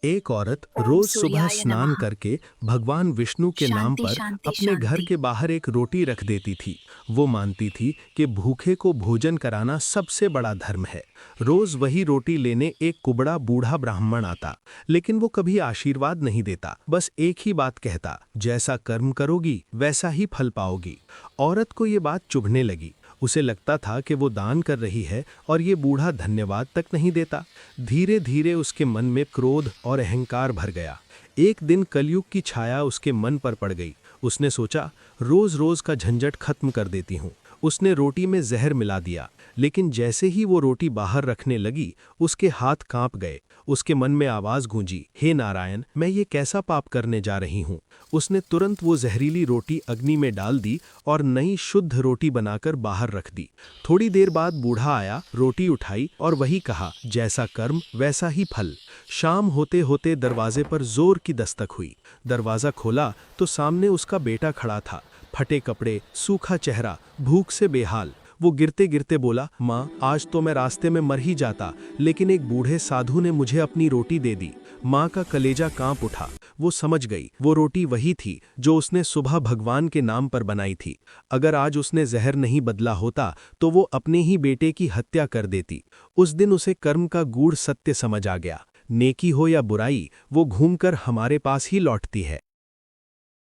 एक औरत ओम रोज सुबह सूर्याय स्नान नमः। करके भगवान विष्णु के नाम शांति पर शांति अपने घर शांति। के बाहर एक रोटी रख देती थी। वो मानती थी कि भूखे को भोजन कराना सबसे बड़ा धर्म है। रोज वही रोटी लेने एक कुबड़ा बूढ़ा ब्राह्मण आता, लेकिन वो कभी आशीर्वाद नहीं देता, बस एक ही बात कहता, जैसा कर्म करोगी वैसा ही फल पाओगी। औरत को ये बात चुभने लगी। उसे लगता था कि वो दान कर रही है और ये बूढ़ा धन्यवाद तक नहीं देता। धीरे धीरे उसके मन में क्रोध और अहंकार भर गया। एक दिन कलयुग की छाया उसके मन पर पड़ गई। उसने सोचा, रोज रोज का झंझट खत्म कर देती हूँ। उसने रोटी में जहर मिला दिया, लेकिन जैसे ही वो रोटी बाहर रखने लगी, उसके हाथ कांप गए। उसके मन में आवाज गूंजी, हे नारायण, मैं ये कैसा पाप करने जा रही हूँ। उसने तुरंत वो जहरीली रोटी अग्नि में डाल दी और नई शुद्ध रोटी बनाकर बाहर रख दी। थोड़ी देर बाद बूढ़ा आया, रोटी उठाई और वही कहा, जैसा कर्म वैसा ही फल। शाम होते होते दरवाजे पर जोर की दस्तक हुई। दरवाजा खोला तो सामने उसका बेटा खड़ा था। फटे कपड़े, सूखा चेहरा, भूख से बेहाल। वो गिरते गिरते बोला, माँ, आज तो मैं रास्ते में मर ही जाता, लेकिन एक बूढ़े साधु ने मुझे अपनी रोटी दे दी। माँ का कलेजा कांप उठा। वो समझ गई, वो रोटी वही थी जो उसने सुबह भगवान के नाम पर बनाई थी। अगर आज उसने जहर नहीं बदला होता तो वो अपने ही बेटे की हत्या कर देती। उस दिन उसे कर्म का गूढ़ सत्य समझ आ गया। नेकी हो या बुराई, वो घूमकर हमारे पास ही लौटती है।